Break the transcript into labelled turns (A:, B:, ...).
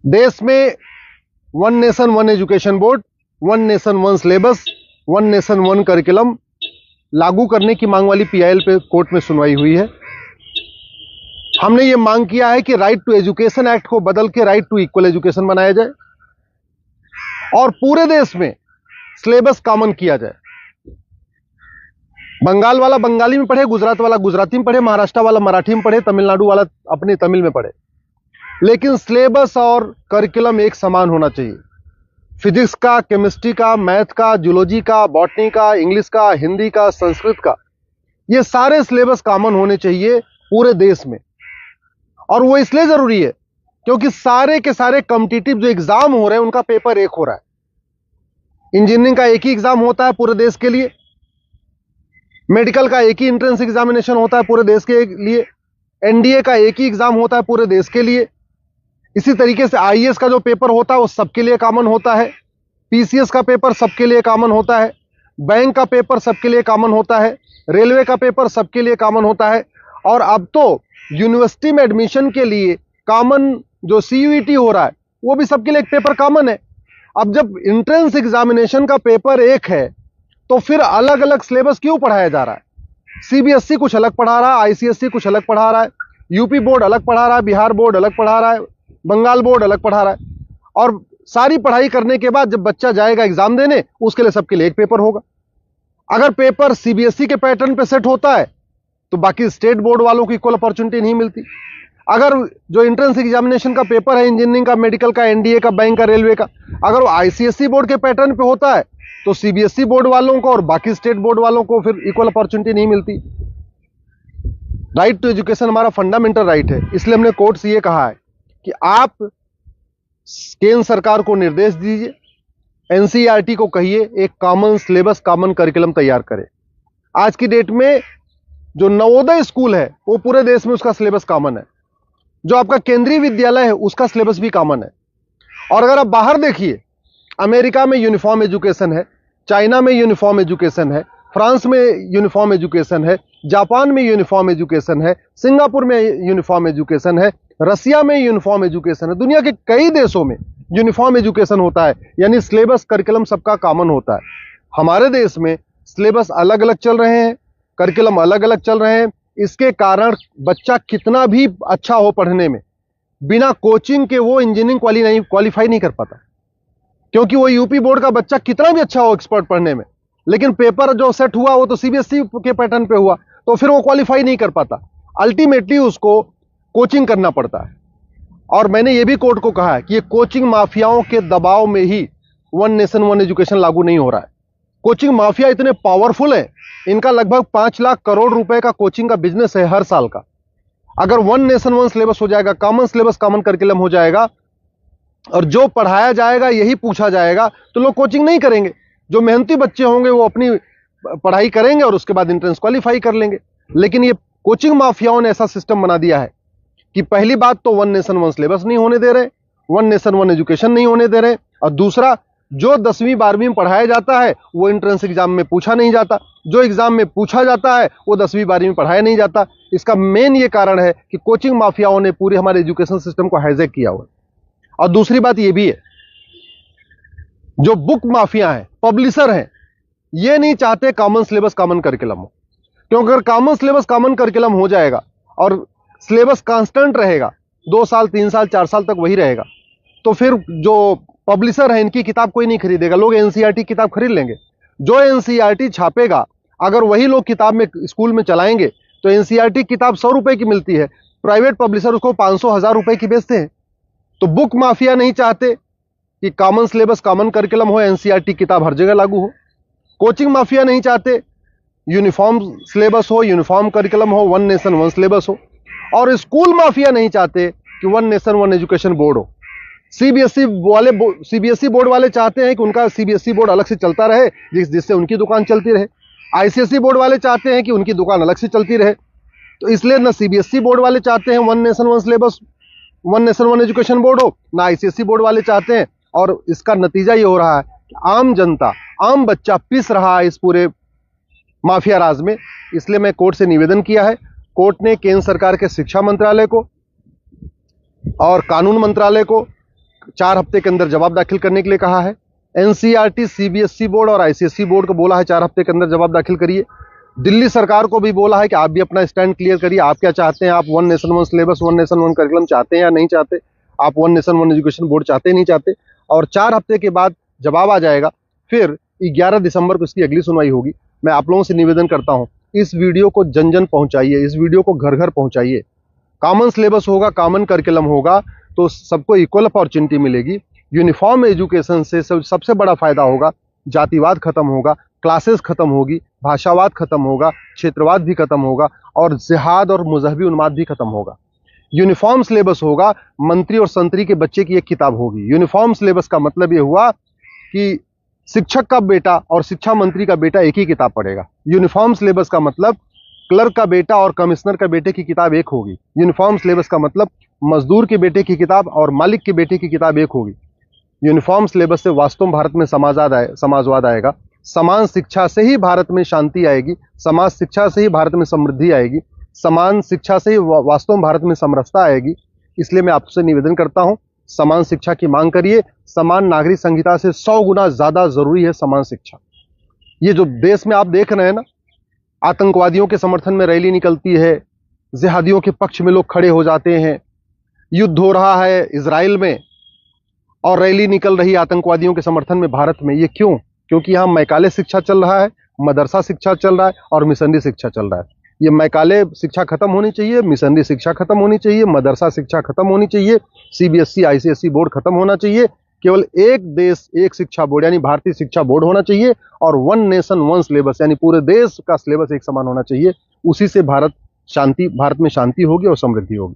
A: देश में one nation one education board, one nation one syllabus, one nation one curriculum लागू करने की मांग वाली पीआईएल पे कोर्ट में सुनवाई हुई है। हमने ये मांग किया है कि राइट टू एजुकेशन एक्ट को बदल के राइट टू इक्वल एजुकेशन बनाया जाए और पूरे देश में सिलेबस कॉमन किया जाए। बंगाल वाला बंगाली में पढ़े, गुजरात वाला गुजराती में पढ़े, महाराष्ट्र वाला मराठी में पढ़े, तमिलनाडु वाला अपनी तमिल में पढ़े, लेकिन सिलेबस और करिकुलम एक समान होना चाहिए। फिजिक्स का, केमिस्ट्री का, मैथ का, जूलॉजी का, बॉटनी का, इंग्लिश का, हिंदी का, संस्कृत का, ये सारे सिलेबस कॉमन होने चाहिए पूरे देश में। और वो इसलिए जरूरी है क्योंकि सारे के सारे कॉम्पिटिटिव जो एग्जाम हो रहे हैं उनका पेपर एक हो रहा है। इंजीनियरिंग का एक ही एग्जाम होता है पूरे देश के लिए, मेडिकल का एक ही एंट्रेंस एग्जामिनेशन होता है पूरे देश के लिए, एनडीए का एक ही एग्जाम होता है पूरे देश के लिए। इसी तरीके से आईएएस का जो पेपर होता है वो सबके लिए कॉमन होता है, पीसीएस का पेपर सबके लिए कॉमन होता है, बैंक का पेपर सबके लिए कॉमन होता है, रेलवे का पेपर सबके लिए कॉमन होता है। और अब तो यूनिवर्सिटी में एडमिशन के लिए कॉमन जो सीयूईटी हो रहा है वो भी सबके लिए एक पेपर कॉमन है। अब जब एंट्रेंस एग्जामिनेशन का पेपर एक है तो फिर अलग अलग सिलेबस क्यों पढ़ाया जा रहा है? सीबीएसई कुछ अलग पढ़ा रहा है, आईसीएसई कुछ अलग पढ़ा रहा है, यूपी बोर्ड अलग पढ़ा रहा है, बिहार बोर्ड अलग पढ़ा रहा है, बंगाल बोर्ड अलग पढ़ा रहा है। और सारी पढ़ाई करने के बाद जब बच्चा जाएगा एग्जाम देने, उसके लिए सबके लिए एक पेपर होगा। अगर पेपर सीबीएसई के पैटर्न पे सेट होता है तो बाकी स्टेट बोर्ड वालों को इक्वल अपॉर्चुनिटी नहीं मिलती। अगर जो एंट्रेंस एग्जामिनेशन का पेपर है इंजीनियरिंग का, मेडिकल का, एनडीए का, बैंक का, रेलवे का, अगर वो आईसीएसई बोर्ड के पैटर्न पे होता है तो सीबीएसई बोर्ड वालों को और बाकी स्टेट बोर्ड वालों को फिर इक्वल अपॉर्चुनिटी नहीं मिलती। राइट टू एजुकेशन हमारा फंडामेंटल राइट है, इसलिए हमने कोर्ट से ये कहा है कि आप केंद्र सरकार को निर्देश दीजिए, एनसीईआरटी को कहिए एक कॉमन सिलेबस, कॉमन करिकुलम तैयार करे। आज की डेट में जो नवोदय स्कूल है वो पूरे देश में उसका सिलेबस कॉमन है, जो आपका केंद्रीय विद्यालय है उसका सिलेबस भी कॉमन है। और अगर आप बाहर देखिए, अमेरिका में यूनिफॉर्म एजुकेशन है, चाइना में यूनिफॉर्म एजुकेशन है, फ्रांस में यूनिफॉर्म एजुकेशन है, जापान में यूनिफॉर्म एजुकेशन है, सिंगापुर में यूनिफॉर्म एजुकेशन है, रसिया में यूनिफॉर्म एजुकेशन है, दुनिया के कई देशों में यूनिफॉर्म एजुकेशन होता है, यानी सिलेबस करिकुलम सबका कॉमन होता है। हमारे देश में सिलेबस अलग अलग चल रहे हैं, करिकुलम अलग अलग चल रहे हैं। इसके कारण बच्चा कितना भी अच्छा हो पढ़ने में, बिना कोचिंग के वो इंजीनियरिंग क्वालिफाई नहीं कर पाता, क्योंकि वो यूपी बोर्ड का बच्चा कितना भी अच्छा हो एक्सपर्ट पढ़ने में, लेकिन पेपर जो सेट हुआ वो तो सीबीएसई के पैटर्न पे हुआ, तो फिर वो क्वालिफाई नहीं कर पाता। अल्टीमेटली उसको कोचिंग करना पड़ता है। और मैंने ये भी कोर्ट को कहा है कि ये कोचिंग माफियाओं के दबाव में ही वन नेशन वन एजुकेशन लागू नहीं हो रहा है। कोचिंग माफिया इतने पावरफुल है, इनका लगभग 5 लाख करोड़ रुपए का कोचिंग का बिजनेस है हर साल का। अगर वन नेशन वन सिलेबस हो जाएगा, कॉमन सिलेबस, कॉमन करिकुलम हो जाएगा और जो पढ़ाया जाएगा यही पूछा जाएगा, तो लोग कोचिंग नहीं करेंगे। जो मेहनती बच्चे होंगे वो अपनी पढ़ाई करेंगे और उसके बाद एंट्रेंस क्वालिफाई कर लेंगे। लेकिन ये कोचिंग माफियाओं ने ऐसा सिस्टम बना दिया है कि पहली बात तो वन नेशन वन सिलेबस नहीं होने दे रहे, वन नेशन वन एजुकेशन नहीं होने दे रहे, और दूसरा जो 10वीं 12वीं में पढ़ाया जाता है वो एंट्रेंस एग्जाम में पूछा नहीं जाता, जो एग्जाम में पूछा जाता है वो 10वीं 12वीं में पढ़ाया नहीं जाता। इसका मेन ये कारण है कि कोचिंग माफियाओं ने पूरे हमारे एजुकेशन सिस्टम को हाईजैक किया हुआ है। और दूसरी बात ये भी है, जो बुक माफिया हैं, पब्लिशर हैं, ये नहीं चाहते कॉमन सिलेबस कॉमन करिकुलम हो, क्योंकि अगर कॉमन सिलेबस कॉमन करिकुलम हो जाएगा और सिलेबस कांस्टेंट रहेगा, 2 साल 3 साल 4 साल तक वही रहेगा, तो फिर जो पब्लिशर है इनकी किताब कोई नहीं खरीदेगा, लोग एनसीईआरटी किताब खरीद लेंगे। जो एनसीईआरटी छापेगा अगर वही लोग किताब में स्कूल में चलाएंगे तो एनसीईआरटी किताब 100 रुपए की मिलती है, प्राइवेट पब्लिशर उसको 500-1000 रुपए की बेचते हैं। तो बुक माफिया नहीं चाहते कि कॉमन सिलेबस कॉमन करिकुलम हो, एनसीईआरटी किताब हर जगह लागू हो। कोचिंग माफिया नहीं चाहते यूनिफॉर्म सिलेबस हो, यूनिफॉर्म करिकुलम हो, वन नेशन वन सिलेबस हो। और स्कूल माफिया नहीं चाहते कि one nation one education board हो। सीबीएसई बोर्ड वाले चाहते हैं कि उनका सीबीएसई बोर्ड अलग से चलता रहे, जिससे उनकी दुकान चलती रहे। आईसीएसई बोर्ड वाले चाहते हैं कि उनकी दुकान अलग से चलती रहे। तो इसलिए ना सीबीएसई बोर्ड वाले चाहते हैं one nation one syllabus, one nation one education board हो, ना आईसीएसई बोर्ड वाले चाहते हैं। और इसका नतीजा ये हो रहा है कि आम जनता, आम बच्चा पिस रहा है इस पूरे माफिया राज में। इसलिए मैं कोर्ट से निवेदन किया है। कोर्ट ने केंद्र सरकार के शिक्षा मंत्रालय को और कानून मंत्रालय को 4 हफ्ते के अंदर जवाब दाखिल करने के लिए कहा है। एनसीईआरटी, सीबीएसई बोर्ड और आईसीएसई बोर्ड को बोला है 4 हफ्ते के अंदर जवाब दाखिल करिए। दिल्ली सरकार को भी बोला है कि आप भी अपना स्टैंड क्लियर करिए, आप क्या चाहते हैं, आप one nation one syllabus, one nation one curriculum चाहते हैं या नहीं चाहते, आप one nation one education board चाहते हैं नहीं चाहते। और 4 हफ्ते के बाद जवाब आ जाएगा, फिर 11 दिसंबर को इसकी अगली सुनवाई होगी। मैं आप लोगों से निवेदन करता हूं, इस वीडियो को जन जन पहुंचाइए, इस वीडियो को घर घर पहुंचाइए। कॉमन सिलेबस होगा, कॉमन करिकुलम होगा तो सबको इक्वल अपॉर्चुनिटी मिलेगी। यूनिफॉर्म एजुकेशन से सबसे बड़ा फायदा होगा, जातिवाद खत्म होगा, क्लासेस खत्म होगी, भाषावाद खत्म होगा, क्षेत्रवाद भी खत्म होगा और जिहाद और मजहबी उन्माद भी खत्म होगा। यूनिफॉर्म सिलेबस होगा, मंत्री और संतरी के बच्चे की एक किताब होगी। यूनिफॉर्म सिलेबस का मतलब यह हुआ कि शिक्षक का बेटा और शिक्षा मंत्री का बेटा एक ही किताब पढ़ेगा। यूनिफॉर्म सिलेबस का मतलब क्लर्क का बेटा और कमिश्नर का बेटे की किताब एक होगी। यूनिफॉर्म सिलेबस का मतलब मजदूर के बेटे की किताब और मालिक के बेटे की किताब एक होगी। यूनिफॉर्म सिलेबस से वास्तव में भारत में समाजवाद आएगा। समान शिक्षा से ही भारत में शांति आएगी, समाज शिक्षा से ही भारत में समृद्धि आएगी, समान शिक्षा से ही वास्तव में भारत में समरसता आएगी। इसलिए मैं आपसे निवेदन करता हूं, समान शिक्षा की मांग करिए। समान नागरिक संहिता से 100 गुना ज्यादा जरूरी है समान शिक्षा। ये जो देश में आप देख रहे हैं ना, आतंकवादियों के समर्थन में रैली निकलती है, जिहादियों के पक्ष में लोग खड़े हो जाते हैं, युद्ध हो रहा है इजराइल में और रैली निकल रही है आतंकवादियों के समर्थन में भारत में। ये क्यों? क्योंकि यहाँ मैकाले शिक्षा चल रहा है, मदरसा शिक्षा चल रहा है और मिशनरी शिक्षा चल रहा है। ये मैकाले शिक्षा खत्म होनी चाहिए, मिशनरी शिक्षा खत्म होनी चाहिए, मदरसा शिक्षा खत्म होनी चाहिए, सीबीएसई आईसीएसई बोर्ड खत्म होना चाहिए। केवल एक देश एक शिक्षा बोर्ड यानी भारतीय शिक्षा बोर्ड होना चाहिए और वन नेशन वन सिलेबस यानी पूरे देश का सिलेबस एक समान होना चाहिए। उसी से भारत में शांति होगी और समृद्धि होगी।